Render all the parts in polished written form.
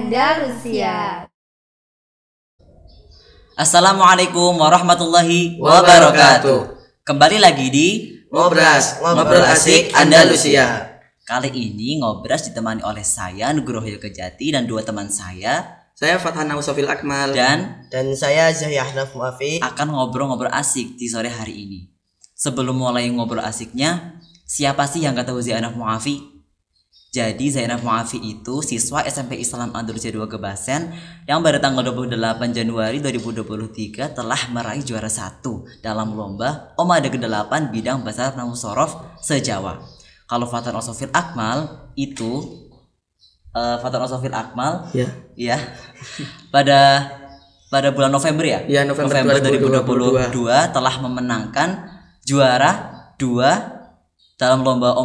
Andalusia. Assalamualaikum warahmatullahi wabarakatuh. Kembali lagi di Ngobras, ngobrol asik Andalusia. Kali ini Ngobras ditemani oleh saya Nugroho Kejati dan dua teman saya Fathan Ausafil Akmal dan saya Zahya Ahnaf Muafi akan ngobrol-ngobrol asik di sore hari ini. Sebelum mulai ngobrol asiknya, siapa sih yang gak tahu Zainab Muafi? Jadi Zainab Muafi itu siswa SMP Islam Andalusia 2 Gebasen yang pada tanggal 28 Januari 2023 telah meraih juara 1 dalam lomba Omada ke-8 bidang bahasa Nahwu Shorof se-Jawa. Kalau Fathan Ausafil Akmal itu ya pada bulan November ya? Ya, November 2022 telah memenangkan juara 2 dalam lomba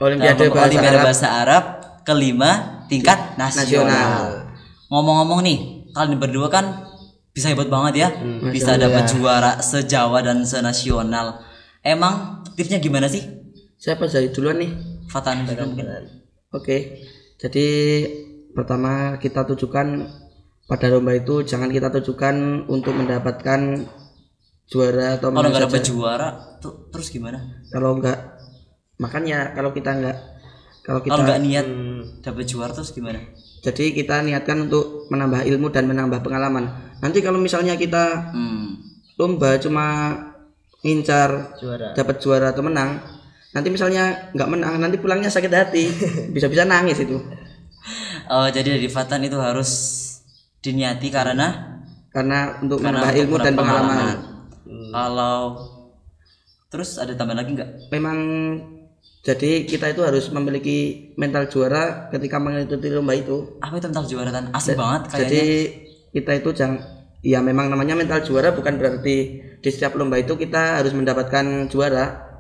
Olimpiade Bahasa Arab kelima tingkat nasional. Ngomong-ngomong nih, kalian berdua kan bisa hebat banget ya, bisa dapat juara se-Jawa dan se-nasional. Emang tipsnya gimana sih? Siapa saya duluan nih? Fathan mungkin. Oke. Jadi pertama kita tujukan pada lomba itu jangan kita tujukan untuk mendapatkan juara atau kalau nggak dapat juara terus gimana? Kalau nggak, makanya kalau kita nggak niat dapat juara terus gimana? Jadi kita niatkan untuk menambah ilmu dan menambah pengalaman. Nanti kalau misalnya kita lomba cuma ngincar dapat juara atau menang, nanti misalnya nggak menang, nanti pulangnya sakit hati, bisa-bisa nangis itu. Oh, jadi dari Fathan itu harus diniati karena untuk menambah ilmu dan pengalaman. Kalau terus ada tambahan lagi nggak? Memang jadi kita itu harus memiliki mental juara ketika mengikuti lomba itu. Apa itu mental juara dan asik banget kayaknya. Jadi kita itu ya memang namanya mental juara bukan berarti di setiap lomba itu kita harus mendapatkan juara.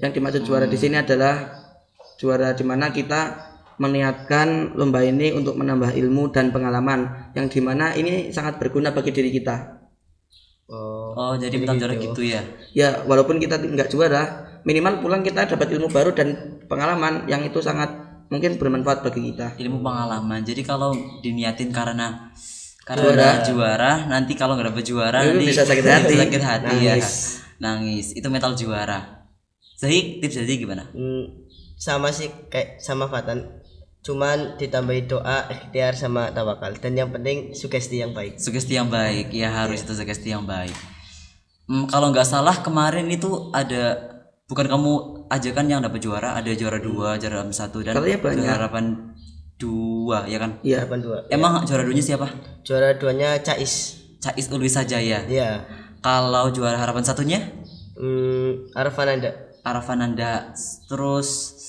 Yang dimaksud juara di sini adalah juara di mana kita meniatkan lomba ini untuk menambah ilmu dan pengalaman yang dimana ini sangat berguna bagi diri kita. Oh, jadi mental juara gitu ya? Ya, walaupun kita nggak juara, minimal pulang kita dapat ilmu baru dan pengalaman yang itu sangat mungkin bermanfaat bagi kita. Ilmu pengalaman. Jadi kalau diniatin karena juara, nanti kalau nggak dapat juara nanti bisa sakit hati. Nangis. Itu mental juara. Zahik, tips Zahik gimana? Sama sih kayak sama Fathan. Cuman ditambahi doa, ikhtiar sama tawakal, dan yang penting sugesti yang baik. Sugesti yang baik, ya harus itu sugesti yang baik. Kalau nggak salah kemarin itu ada, bukan kamu aja kan yang dapat juara, ada juara 2, juara 1 dan juara harapan 2 ya kan? Iya, harapan 2. Emang juara 2-nya siapa? Juara 2-nya Cais Ulwisa Jaya. Iya. Kalau juara harapan 1-nya? Arfananda. Terus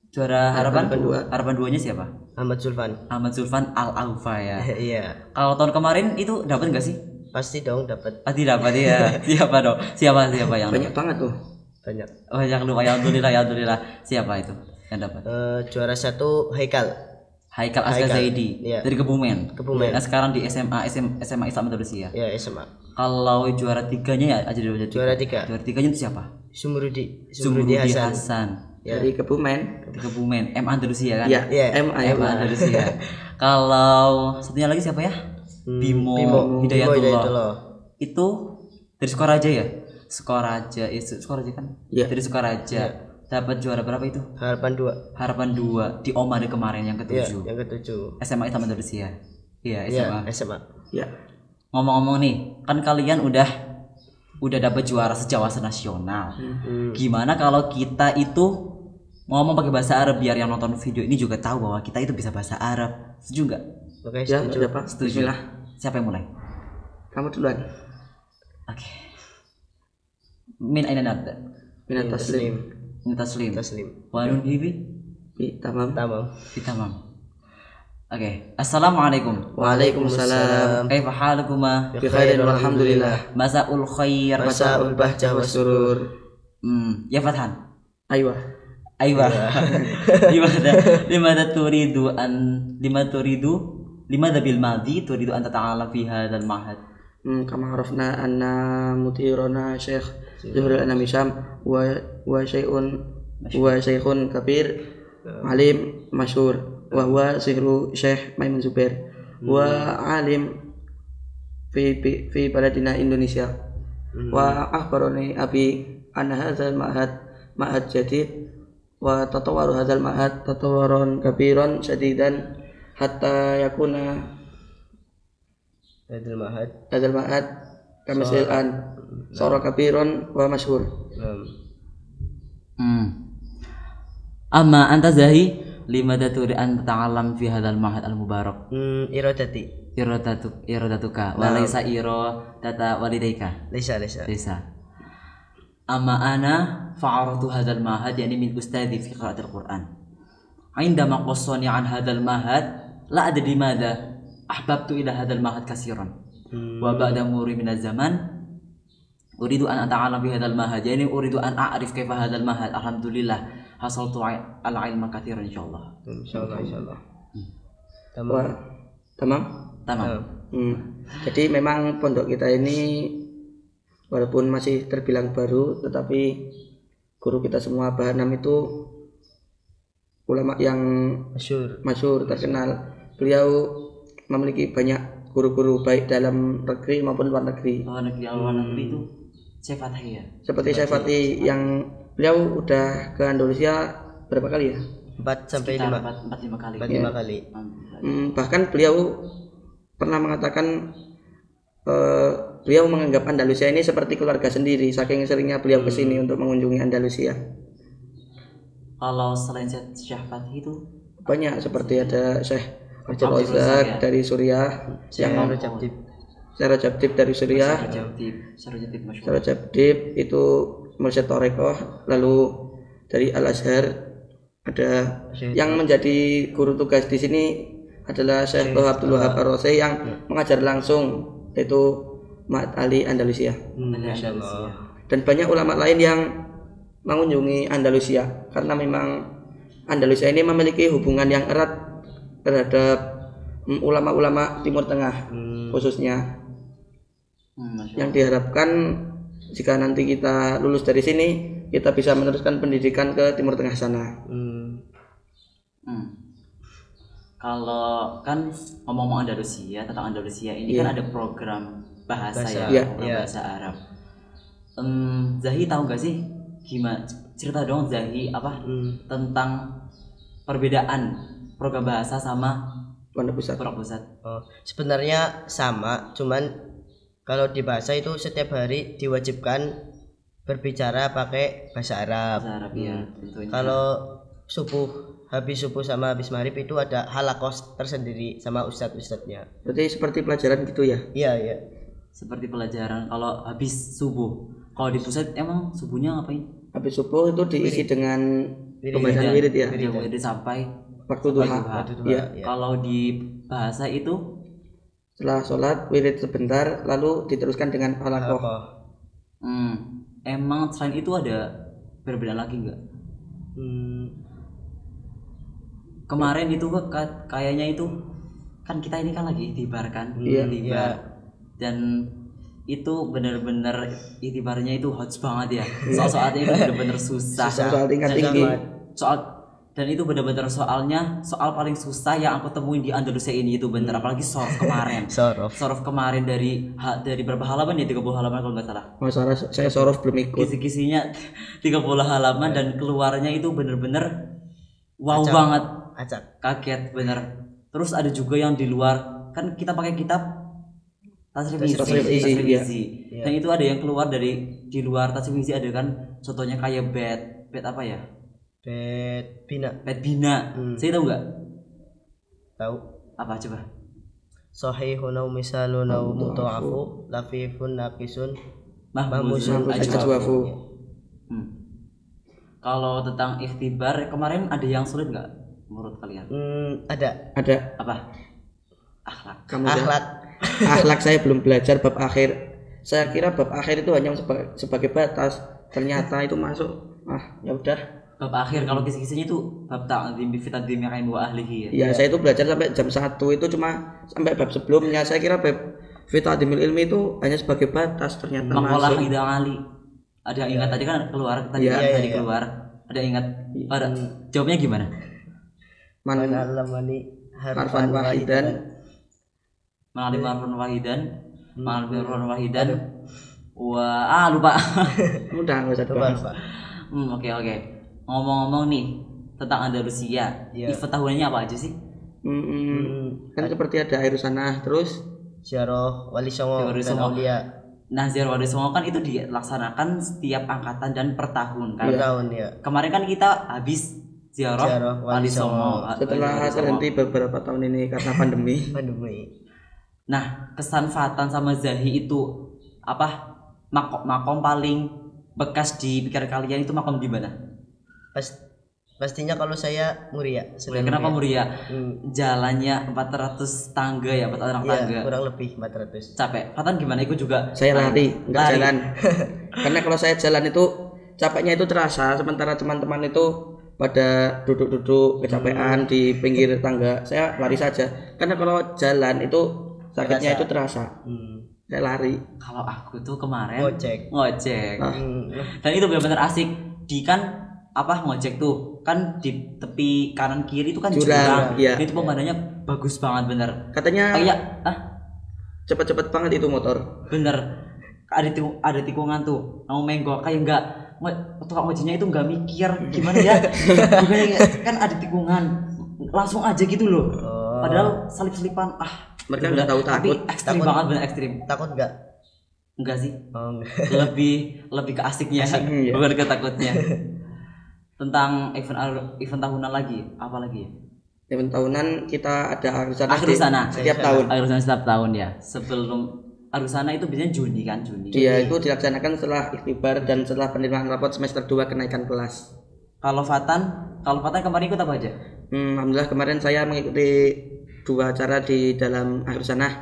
juara harapan 2-nya siapa? Ahmad Zulfan Al-Aufa ya. Iya. Kalau tahun kemarin itu dapat nggak sih? Pasti dong dapat. Pasti dapat ya. Siapa dong? Siapa yang banyak banget tuh. Banyak. Oh, yang lupa. Alhamdulillah. Siapa itu yang dapat? Juara 1 Haikal Zaidi iya. dari Kebumen. Nah, sekarang di SMA Islam Andalusia. Ya, SMA. Kalau juara 3-nya ya aja dulu. Juara 3. Juara 3-nya itu siapa? Sumrudi Hasan. Ya. Dari Kebumen, M Andalusia kan? Iya, M Andalusia. Kalau satunya lagi siapa ya? Bimo Hidayatullah. Itu dari Sukoraja ya? Sukoraja kan? Ya. Dari Sukoraja. Ya. Dapat juara berapa itu? Harapan 2 di Omada kemarin yang ke-7. Ya, yang ke-7. SMA Islam Andalusia. Iya, SMA. Ya. Ngomong-ngomong nih, kan kalian udah dapat juara se-Jawa se-nasional. Gimana kalau kita itu ngomong pakai bahasa Arab biar yang nonton video ini juga tahu bahwa kita itu bisa bahasa Arab. Setuju nggak? Oke, setuju. Ya, Pak. Setuju. Siapa yang mulai? Kamu duluan. Oke. Min aina nabda? Min taslim. Wa nun hibi? Tamam. Oke. Assalamualaikum. Waalaikumsalam. Kaifa halukuma? Bi khairin walhamdulillah. Masaul khair. Masaul bahjah wasurur. Ya Fathan. Aywa. Limadha bil madhi turidu an tata'ala fi hadzal ma'had. Kama arafna anna mutirana Syekh Zuhrul Anam Hisham wa syai'un kabir alim masyhur wa huwa sihru Syekh Maimun Zubair wa alim fi baladina Indonesia wa akhbarani abi anna hadzal ma'had jadid wa tatawwaru hadzal ma'had tatawwaran kabiran syadidan hatta yakuna hadzal ma'had kamisil an sara kabiran wa masyhur. Amma anta Zahi limadha turi an tata'allam fi hadzal ma'had al-mubarak? Iradatuka wa laysa iradata walidaika. Laysa. Amma ana fa'aratu hadzal ma'had yani min ustadhi fi qira'atil Qur'an. Indama qassani an hadzal ma'had la adri limadha ahbabtu ila hadzal ma'had katsiran. Wa ba'da muri min az-zaman uridu an ata'allam bi hadzal ma'had yani uridu an a'rif kaifa hadzal ma'had. Alhamdulillah hasaltu al-ilma katsiran insyaallah. Insyaallah. Tamam. Jadi memang pondok kita ini walaupun masih terbilang baru, tetapi guru kita semua Bahanam itu ulama yang masyhur terkenal. Beliau memiliki banyak guru-guru baik dalam negeri maupun luar negeri. Luar negeri itu Syekh Fathi ya. Seperti Syekh Fathi yang beliau udah ke Andalusia berapa kali ya? 4 sampai 5 kali. 5 kali. Bahkan beliau pernah mengatakan beliau menganggap Andalusia ini seperti keluarga sendiri, saking seringnya beliau kesini untuk mengunjungi Andalusia. Kalau selain Syekh Fathi itu banyak, seperti ada Syekh Abdul Razak dari Suriah, yang Syekh dari Suriah, Syekh Rajab itu Mursyid Thorekoh, lalu dari Al Azhar ada yang menjadi guru tugas di sini adalah Syekh Abdul Wahab Ar-Rasyid yang mengajar langsung, yaitu Ma'had Ali Andalusia. Dan banyak ulama lain yang mengunjungi Andalusia karena memang Andalusia ini memiliki hubungan yang erat terhadap ulama-ulama Timur Tengah khususnya. Yang diharapkan jika nanti kita lulus dari sini, kita bisa meneruskan pendidikan ke Timur Tengah sana. Kalau kan ngomong Andalusia, tentang Andalusia ini kan ada program bahasa bahasa Arab. Zahi tahu nggak sih gimana, cerita dong Zahi tentang perbedaan program bahasa sama Pondok Pusat. Sebenarnya sama, cuman kalau di bahasa itu setiap hari diwajibkan berbicara pakai bahasa Arab. Ya, tentunya. Kalau habis subuh sama habis maghrib itu ada halakos tersendiri sama ustadznya. Berarti seperti pelajaran gitu ya? Iya. Seperti pelajaran kalau habis subuh. Kalau di pusat emang subuhnya ngapain? Habis subuh itu diisi dengan pembacaan wirid ya. Wirid sampai waktu duha. Ya. Kalau di bahasa itu setelah sholat wirid sebentar, lalu diteruskan dengan halakoh. Emang selain itu ada perbedaan lagi nggak? Kemarin itu kayaknya itu kan kita ini kan lagi itibar kan, itibar. Dan itu benar-benar itibarnya itu hot banget ya. Soal-soalnya itu benar-benar susah. Soal tingkat tinggi. Dan itu benar-benar soal paling susah yang aku temuin di Andalusia ini itu bener, apalagi sorof kemarin. Sorof kemarin dari berapa halaman ya, 30 halaman kalau nggak salah. Masalah saya sorof belum ikut. Kisi-kisinya 30 halaman dan keluarnya itu bener-bener wow banget. Kaget bener. Terus ada juga yang di luar, kan kita pakai kitab tasrif-izi. Dan itu ada yang keluar dari di luar tasrif-izi, ada kan contohnya kayak bed apa ya? Bed bina. Saya tahu nggak? Tahu. Apa coba? Sahihun au misalun au muta'afu lafifun naqisun mahmuzun ajwafu. Kalau tentang ikhtibar kemarin ada yang sulit nggak menurut kalian? Ada. Apa? Akhlak. Akhlak saya belum belajar bab akhir. Saya kira bab akhir itu hanya sebagai batas. Ternyata itu masuk. Ya udah. Bab akhir kalau kisi-kisinya itu bab ta'dzim bi fitadzim yang wa ahlihi ya. Saya itu belajar sampai jam 1 itu cuma sampai bab sebelumnya. Saya kira bab fitadzimil ilmi itu hanya sebagai batas, ternyata makalah masuk. Ida Ali. Ada yang ingat tadi kan keluar tadi keluar. Ada yang ingat. Jawabnya gimana? Man alamani harfan wahidan. Mengalami harfan wahidan. Mengalami harfan wahidan. Wah, lupa. Udah enggak usah Coba dibahas. Pak. Oke. Ngomong-ngomong nih tentang Andalusia. Iya. Event tahunannya apa aja sih? Kan seperti ada air sana, terus Ziarah Wali Songo Ziarah Wali dan Songo. Aulia Nah, Ziarah Wali Songo kan itu dilaksanakan setiap angkatan dan per tahun kan. per tahun ya. Kemarin kan kita habis Ziarah Ziarah Wali Wali Songo. setelah Wali Songo. terhenti beberapa tahun ini karena pandemi. Pandemi. Nah, kesan Fatan sama Zahi itu apa? Makom paling bekas di pikiran kalian itu makom di mana? Pastinya kalau saya Muria. Kenapa Muria? Hmm. Jalannya 400 tangga ya, 4 orang Iya, tangga. kurang lebih 400. Capek. Fatan gimana? Ikut juga. Saya lari, enggak Lari. jalan. Karena kalau saya jalan itu capeknya itu terasa, sementara teman-teman itu pada duduk-duduk kecapean di pinggir tangga. Saya lari saja. Karena kalau jalan itu sakitnya itu terasa. Saya lari. Kalau aku tuh kemarin Ngojek. Dan itu benar-benar asik. Di kan apa ngojek tuh kan di tepi kanan kiri itu kan Jurang, iya. Itu pemandangannya bagus banget bener. Katanya Kayak cepet-cepet banget itu motor. bener ada tikungan tuh mau menggok kayak enggak tukang ojeknya itu enggak mikir gimana ya. Gimana ya, kan ada tikungan langsung aja gitu loh. Padahal salip-selipan Mereka nggak tahu tapi takut. ekstrim banget bener ekstrim. Takut enggak? Enggak sih. Oh, enggak. lebih ke asiknya iya. bukan ke takutnya. Tentang event tahunan lagi apa lagi ya? Event tahunan kita ada Akhir sana setiap tahun. akhir sana setiap tahun ya. Sebelum akhir sana itu biasanya Juni kan, Juni. Dia itu dilaksanakan setelah ikhtibar dan setelah penerimaan rapot semester 2 kenaikan kelas. Kalau Fatan kemarin ikut apa aja? Alhamdulillah kemarin saya mengikuti 2 acara di dalam akhir sana.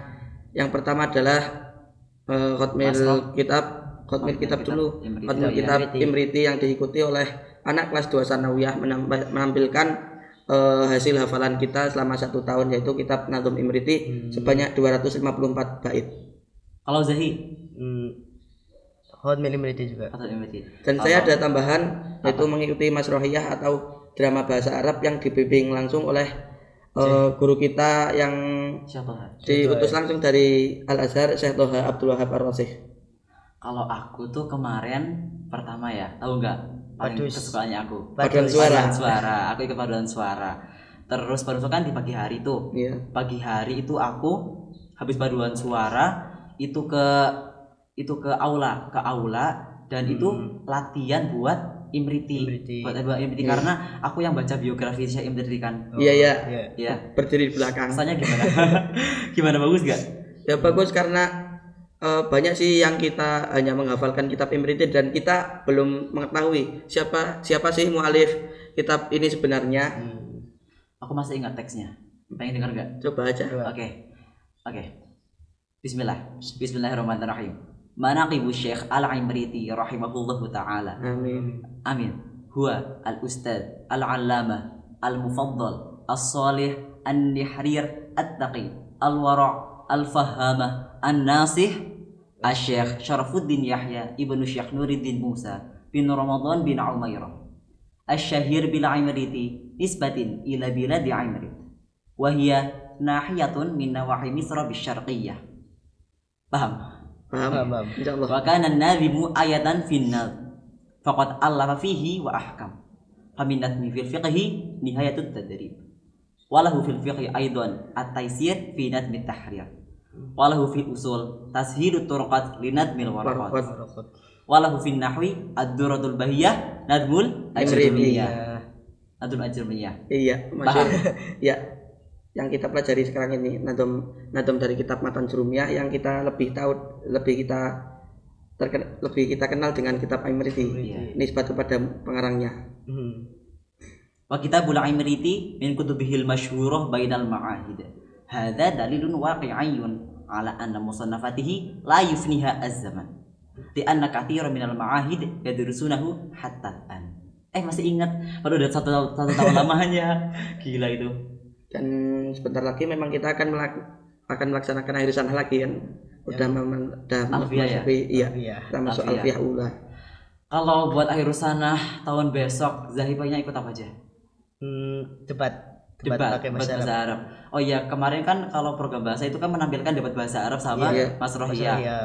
Yang pertama adalah Khotmil kitab dulu. Khotmil kitab Imriti yang diikuti oleh anak kelas 2 sanawiyah menampilkan hasil hafalan kita selama 1 tahun, yaitu kitab Nazm Imriti sebanyak 254 bait. Kalau Zahi Khotmil Imriti juga. atau Imriti. Dan saya ada tambahan yaitu mengikuti Masrohiyah atau drama bahasa Arab yang dibimbing langsung oleh guru kita yang Siapa? diutus langsung dari Al Azhar, Syekh Toha Abdul Wahab Ar-Rasih. Kalau aku tuh kemarin pertama ya, tahu nggak? Paling kesukaannya aku. Paduan Suara. Aku ikut paduan suara. Terus paduan suara kan di pagi hari tuh. Iya. Pagi hari itu aku habis paduan suara itu ke aula dan itu latihan buat Imriti. Buat Imriti karena aku yang baca biografi Syekh Imriti kan. Iya. Ya. Berdiri di belakang. Rasanya gimana? Gimana, bagus gak? Ya bagus karena banyak sih yang kita hanya menghafalkan kitab Imriti dan kita belum mengetahui siapa sih mualif kitab ini sebenarnya. Aku masih ingat teksnya. Pengen dengar gak? Coba aja. Oke. Bismillahirrahmanirrahim. Manaqibu Syekh Al-Imriti rahimahullahu taala. Amin. Huwa al-ustad al-allama al-mufaddal as-salih an-nihrir at-taqi al-wara' al-fahhamah an-nasih Asy-Syaikh Syarafuddin Yahya ibnu Syekh Nuruddin Musa bin Ramadan bin Umairah Asy-Syahir bil Imriti nisbatin ila biladi Imrit wa hiya nahiyatun min nawahi Misra bisyarqiyyah. Paham? Insyaallah. Wa kana an-nadhimu ayatan finnal faqad allafa fihi wa ahkam faminatni fil fiqhi nihayatut tadrib walahu fil fiqhi aidan at-taysir fi nadmi tahrir walahu fil usul tashhidut turqat li nadmil waraqat walahu fin nahwi ad-duratul bahiyah nadmul ajrumiyah. Iya, maksud ya yang kita pelajari sekarang ini nadom dari kitab Matan Jurumiyah yang kita lebih kita kenal dengan kitab Imriti. Nisbat kepada pengarangnya. Wa kitabul Imriti min kutubihil masyhurah bainal ma'ahid. Hadza dalilun waqi'iyyun ala anna musannafatihi la yufniha az-zaman. Di anna katsiran minal ma'ahid yadrusunahu hatta an. Masih ingat baru udah satu tahun lamanya. Gila itu. Dan sebentar lagi memang kita akan melaksanakan akhir sana lagi kan. Udah Alfiyah ya? Iya. Kita masuk Alfiyah Ula. Kalau buat akhir sana tahun besok Zahi pengennya ikut apa aja? Debat. Debat pakai bahasa bahasa Arab. Arab. Oh iya, kemarin kan kalau program bahasa itu kan menampilkan debat bahasa Arab sama Iya. Mas Rohia. Iya.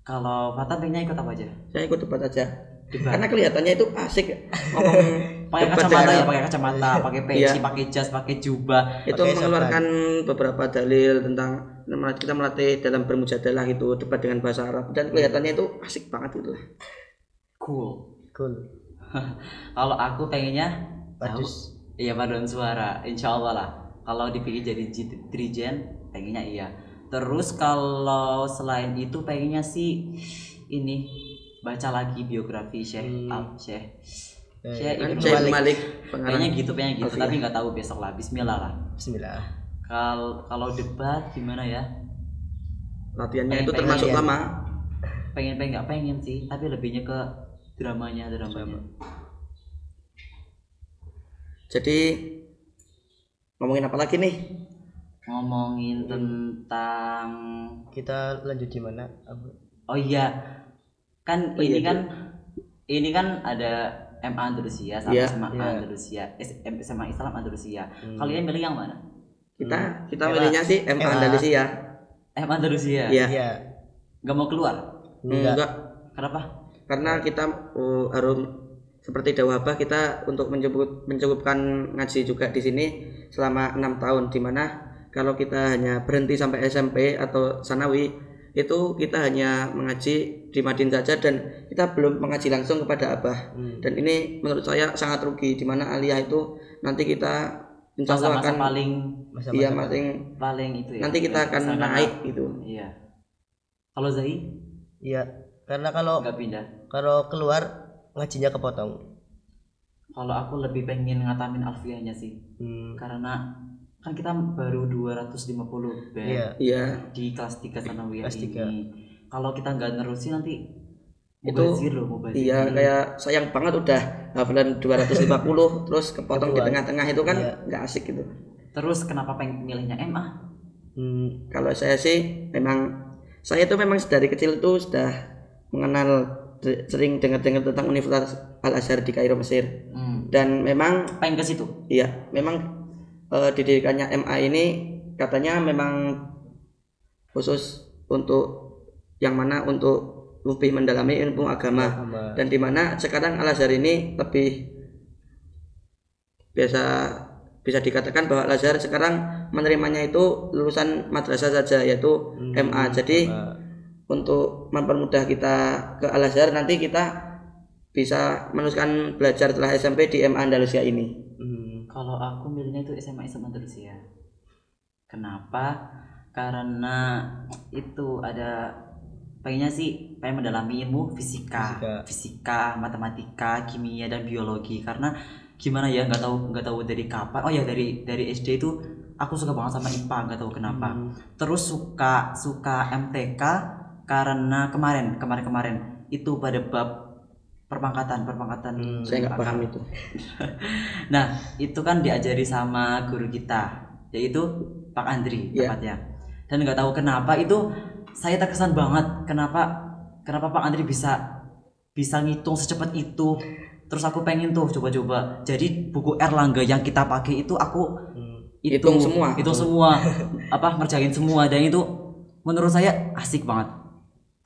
Kalau Fata pengennya ikut apa aja? Saya ikut debat aja. Debat. Karena kelihatannya itu asik ngomong Pakai debat kacamata dengan- ya, pakai kacamata, pakai peci, Iya. pakai jas, pakai jubah. itu Pakai mengeluarkan beberapa dalil tentang kita melatih dalam bermujadalah gitu, debat dengan bahasa Arab, dan kelihatannya itu asik banget gitu. Cool. Cool. Kalau aku pengennya Padus. iya paduan suara, insya Allah lah. Kalau dipilih jadi dirijen, pengennya iya. Terus kalau selain itu pengennya sih ini baca lagi biografi Syekh Syekh Kan Ibnu Syekh Malik. Malik pengarang. Pengennya gitu Alfiah. tapi nggak tahu besok lah. Bismillah lah. Bismillah. Kalau debat gimana ya? Latihannya itu Pengen- termasuk pengen. lama. Pengen nggak pengen sih, tapi lebihnya ke dramanya. Jadi ngomongin apa lagi nih? Ngomongin tentang Kita lanjut di mana? oh iya kan Oh iya, ini kan ada MA Andalusia sama Iya, SMA iya. Andalusia SMA Islam Andalusia. Kalian milih yang mana? Kita milihnya sih MA Andalusia. MA Andalusia. Iya. Iya. Nggak mau keluar? Enggak. Kenapa? Karena kita harus seperti Dawabah, kita untuk mencukupkan ngaji juga di sini selama 6 tahun, dimana kalau kita hanya berhenti sampai SMP atau Sanawi itu kita hanya mengaji di Madin saja dan kita belum mengaji langsung kepada Abah. Dan ini menurut saya sangat rugi, dimana aliyah itu nanti kita insya Allah Masa-masa akan paling iya paling itu ya. nanti kita akan Misalkan naik gitu. Iya. Kalau Zai Iya. Karena kalau nggak pindah. keluar ngajinya kepotong. Kalau aku lebih pengen ngatamin alfiahnya sih. Karena kan kita baru 250 band Iya. Iya. di kelas 3 sanawiyah Kelas tiga. ini. Kalau kita nggak nerusin nanti Itu mubazir. iya, kayak sayang banget udah hafalan 250 terus kepotong di tengah-tengah itu kan Iya. nggak asik gitu. Terus kenapa pengen milihnya MA? Kalau saya sih saya itu memang dari kecil itu sudah mengenal, sering dengar-dengar tentang Universitas Al Azhar di Kairo, Mesir, dan memang Pengen ke situ. iya, memang didikannya MA ini katanya memang khusus untuk yang mana untuk lebih mendalami ilmu agama, dan dimana sekarang Al Azhar ini lebih bisa dikatakan bahwa Al Azhar sekarang menerimanya itu lulusan madrasah saja, yaitu MA. Jadi untuk mempermudah kita ke Al Azhar, nanti kita bisa meneruskan belajar setelah SMP di MA Andalusia ini. Kalau aku milihnya itu SMA Islam Andalusia. Kenapa? Karena itu ada pengennya sih pengen mendalami ilmu fisika, matematika, kimia dan biologi. Karena gimana ya, nggak tahu dari kapan. Oh ya, dari SD itu aku suka banget sama IPA, nggak tahu kenapa. Terus suka MTK karena kemarin itu pada bab perpangkatan. Saya nggak paham itu. Nah, itu kan diajari sama guru kita, yaitu Pak Andri tepatnya. Dan nggak tahu kenapa itu saya terkesan banget. Kenapa Pak Andri bisa ngitung secepat itu. Terus aku pengen tuh coba-coba. Jadi buku Erlangga yang kita pakai itu aku Hitung semua. Ngerjain semua, dan itu menurut saya asik banget.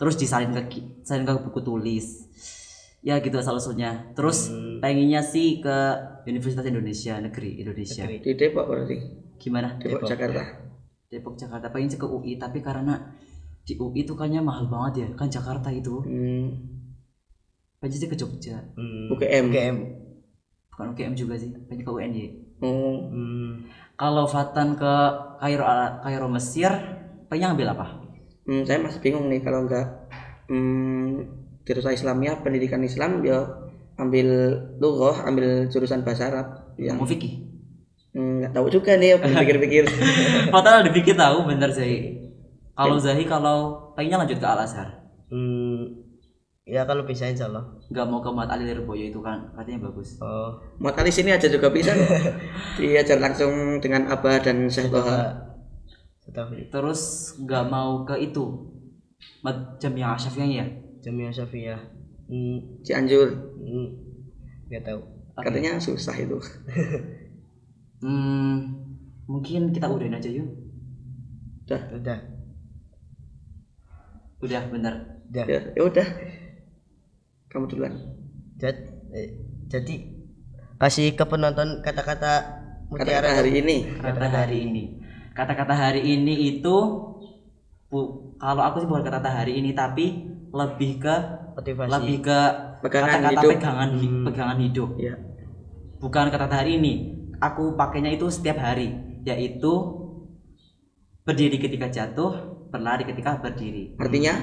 Terus disalin ke buku tulis. Ya gitu asal-usulnya. Terus pengennya sih ke Universitas Negeri Indonesia. Di Depok berarti. Gimana? Depok Jakarta. Depok Jakarta. Pengen sih ke UI, tapi karena di UI itu kayaknya mahal banget ya, kan Jakarta itu. Pengen sih ke Jogja. UGM. Bukan UGM juga sih, pengen ke UNY. Oh. Kalau Fatan ke Kairo Mesir, pengen ngambil apa? Saya masih bingung nih, kalau enggak jurusan Islamiyah, pendidikan Islam, ya ambil lughah, ambil jurusan bahasa Arab. Mau fikih? Nggak tahu juga nih, pikir-pikir. Fatan ada pikir tahu, bener Zahi. Kalau Zahi kalau pengennya lanjut ke Al Azhar. Ya kalau bisa insya Allah. Nggak mau ke Mat Ali Lirboyo itu kan katanya bagus. Mat Ali sini aja juga bisa kok. Diajar langsung dengan Abah dan Syekh Toha. Terus nggak mau ke itu Jamiah Syafi'iyah ya? Jamiah Syafi'iyah. Cianjur. Nggak tahu. Katanya susah itu. Mungkin kita udahin aja yuk. Udah. Udah bener. Udah. Ya udah. Kamu duluan. Jadi kasih ke penonton kata-kata mutiara hari ini. Kata-kata hari ini itu kalau aku sih bukan kata-kata hari ini, tapi lebih ke motivasi. kata-kata pegangan hidup. Ya. Bukan kata-kata hari ini. Aku pakainya itu setiap hari, yaitu berdiri ketika jatuh, berlari ketika berdiri.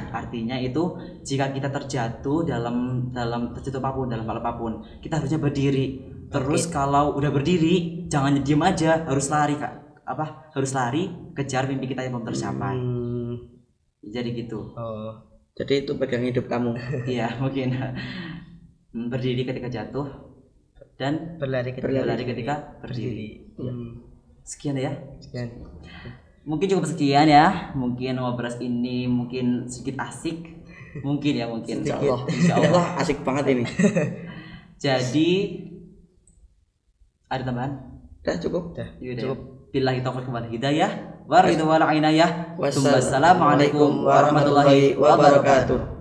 Artinya itu jika kita terjatuh dalam terjatuh apapun, dalam hal apapun, kita harusnya berdiri. Terus kalau udah berdiri, jangan diem aja, harus lari Kak. Harus lari kejar mimpi kita yang belum tercapai. Jadi gitu. Jadi itu pegang hidup kamu. Iya, mungkin berdiri ketika jatuh dan berlari ketika berdiri. Sekian ya. Mungkin cukup sekian ya. Mungkin ngobrol ini mungkin sedikit asik. Mungkin. Insya Allah asik banget ini. Jadi ada tambahan? Udah cukup. Cukup. Billahi taufiq wal hidayah. Wassalamualaikum warahmatullahi wabarakatuh.